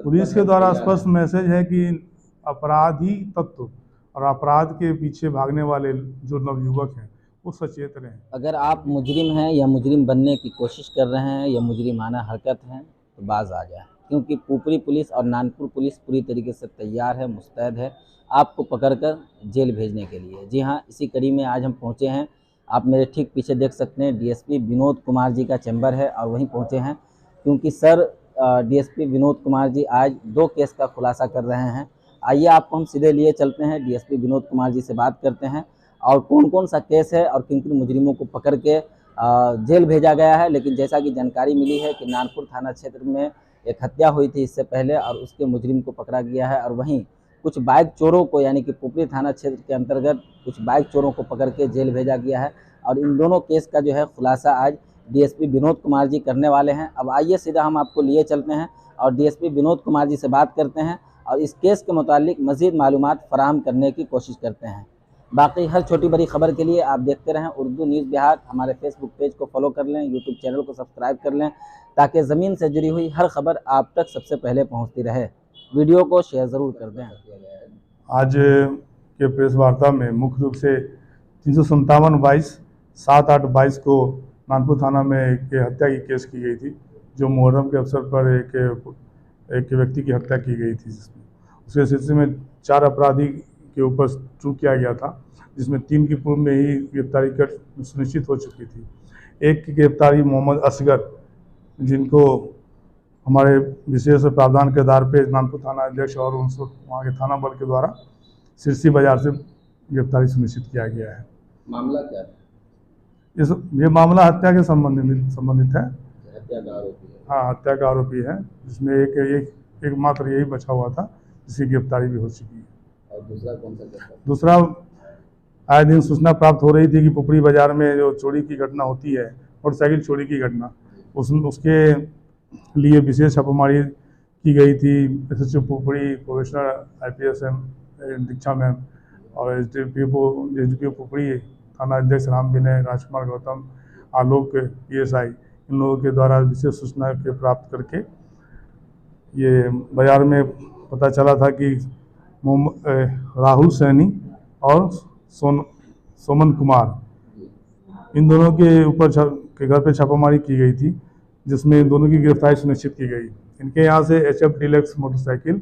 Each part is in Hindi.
पुलिस के द्वारा स्पष्ट मैसेज है कि अपराधी तत्व और अपराध के पीछे भागने वाले जो नवयुवक हैं वो सचेत रहें। अगर आप मुजरिम हैं या मुजरिम बनने की कोशिश कर रहे हैं या मुजरिमाना हरकत हैं तो बाज आ जाए, क्योंकि पुपरी पुलिस और नानपुर पुलिस पूरी तरीके से तैयार है, मुस्तैद है आपको पकड़कर जेल भेजने के लिए। जी हाँ, इसी कड़ी में आज हम पहुंचे हैं। आप मेरे ठीक पीछे देख सकते हैं डीएसपी विनोद कुमार जी का चैम्बर है और वहीं पहुंचे हैं क्योंकि सर डीएसपी विनोद कुमार जी आज 2 केस का खुलासा कर रहे हैं। आइए आपको हम सीधे लिए चलते हैं, डीएसपी विनोद कुमार जी से बात करते हैं और कौन कौन सा केस है और किन किन मुजरिमों को पकड़ के जेल भेजा गया है। लेकिन जैसा कि जानकारी मिली है कि नानपुर थाना क्षेत्र में एक हत्या हुई थी इससे पहले और उसके मुजरिम को पकड़ा गया है और वहीं कुछ बाइक चोरों को यानी कि पुपरी थाना क्षेत्र के अंतर्गत कुछ बाइक चोरों को पकड़ के जेल भेजा गया है और इन दोनों केस का जो है खुलासा आज डीएसपी विनोद कुमार जी करने वाले हैं। अब आइए सीधा हम आपको लिए चलते हैं और डीएसपी विनोद कुमार जी से बात करते हैं और इस केस के मुतालिक मज़ीद मालूमात फराहम करने की कोशिश करते हैं। बाकी हर छोटी बड़ी खबर के लिए आप देखते रहें उर्दू न्यूज़ बिहार। हमारे फेसबुक पेज को फॉलो कर लें, यूट्यूब चैनल को सब्सक्राइब कर लें ताकि ज़मीन से जुड़ी हुई हर खबर आप तक सबसे पहले पहुंचती रहे। वीडियो को शेयर ज़रूर कर दें। आज के प्रेस वार्ता में मुख्य रूप से 357/22/7/8/22 को नानपुर थाना में एक हत्या की केस की गई थी, जो मुहर्रम के अवसर पर एक व्यक्ति की हत्या की गई थी, जिसमें उसके सिलसिले में 4 अपराधी के ऊपर शू किया गया था, जिसमें 3 की पूर्व में ही गिरफ्तारी कर सुनिश्चित हो चुकी थी। एक की गिरफ्तारी मोहम्मद असगर, जिनको हमारे विशेष प्रावधान के आधार पर नानपुर थाना अध्यक्ष और उनसे वहाँ के थाना बल के द्वारा सिरसी बाजार से गिरफ्तारी सुनिश्चित किया गया है। मामला क्या है? ये मामला हत्या के संबंधित है। हत्या का आरोपी है। हाँ, हत्या का आरोपी है, जिसमें एक मात्र यही बचा हुआ था जिसकी गिरफ्तारी भी हो चुकी है। और दूसरा कौन सा केस? दूसरा, आए दिन सूचना प्राप्त हो रही थी कि पुपरी बाजार में जो चोरी की घटना होती है, मोटरसाइकिल चोरी की घटना, उसके लिए विशेष छापेमारी की गई थी। एसएसओ पुपरी, प्रोफेसर IPS दीक्षा मैम और एसडीपीओ पुपरी, थाना अध्यक्ष राम विनय, राजकुमार गौतम, आलोक PSI, इन लोगों के द्वारा विशेष सूचना के प्राप्त करके ये बाजार में पता चला था कि राहुल सैनी और सोमन कुमार, इन दोनों के ऊपर के घर पे छापामारी की गई थी, जिसमें इन दोनों की गिरफ्तारी सुनिश्चित की गई। इनके यहाँ से HF डीलक्स मोटरसाइकिल,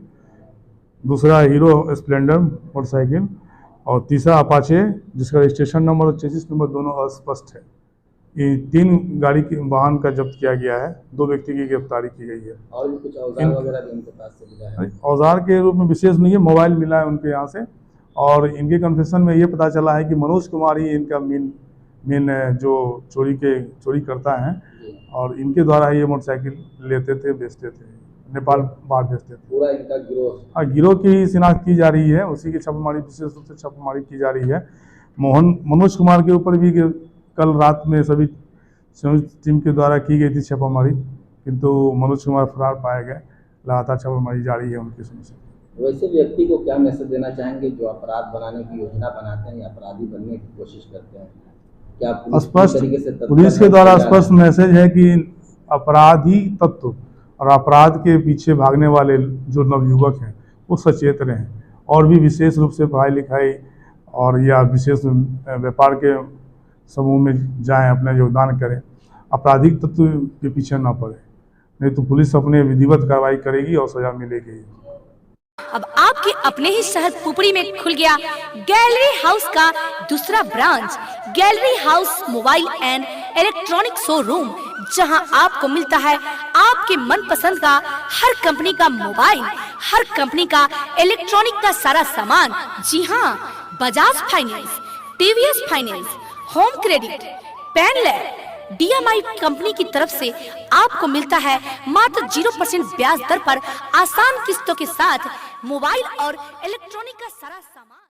दूसरा हीरो स्प्लेंडर मोटरसाइकिल और तीसरा अपाचे, जिसका रजिस्ट्रेशन नंबर और चेसिस नंबर दोनों अस्पष्ट है। ये 3 गाड़ी के वाहन का जब्त किया गया है। 2 व्यक्ति की गिरफ्तारी की गई है। और भी कुछ औजार वगैरह भी उनके पास से मिला है? औजार के रूप में विशेष नहीं है, मोबाइल मिला है उनके यहाँ से और इनके कन्फेशन में ये पता चला है कि मनोज कुमार ही इनका मेन जो चोरी करता है और इनके द्वारा ये मोटरसाइकिल लेते थे, बेचते थे, नेपाल बाहर भेजते थे। पूरा इनका गिरोह? हाँ, गिरोह की शिनाख्त की जा रही है, उसी की छापेमारी, विशेष रूप से छापेमारी की जा रही है। मनोज कुमार के ऊपर भी कल रात में सभी संयुक्त टीम के द्वारा की गई थी छापेमारी, किंतु मनोज कुमार फरार पाए गए। लगातार छापेमारी जारी है उनकी समस्या। वैसे व्यक्ति को क्या मैसेज देना चाहेंगे जो अपराध बनाने की योजना बनाते हैं या अपराधी बनने की कोशिश करते हैं? क्या पुलिस के द्वारा स्पष्ट मैसेज है कि अपराधी तत्व और अपराध के पीछे भागने वाले जो नवयुवक हैं वो सचेत रहें और भी विशेष रूप से पढ़ाई लिखाई और या विशेष व्यापार के समूह में जाएं, अपना योगदान करें, आपराधिक तत्व के पीछे ना पड़े, नहीं तो पुलिस अपने विधिवत कार्रवाई करेगी और सजा मिलेगी। अब आपके अपने ही शहर पुपरी में खुल गया गैलरी हाउस का दूसरा branch, gallery house mobile and electronic showroom, जहां आपको मिलता है आपके मनपसंद का हर कंपनी का मोबाइल, हर कंपनी का इलेक्ट्रॉनिक का सारा सामान। जी हाँ, Bajaj finance, TVS finance, home credit, पेनलैब, DMI कंपनी की तरफ से आपको मिलता है मात्र 0% ब्याज दर पर आसान किस्तों के साथ मोबाइल और इलेक्ट्रॉनिक का सारा सामान।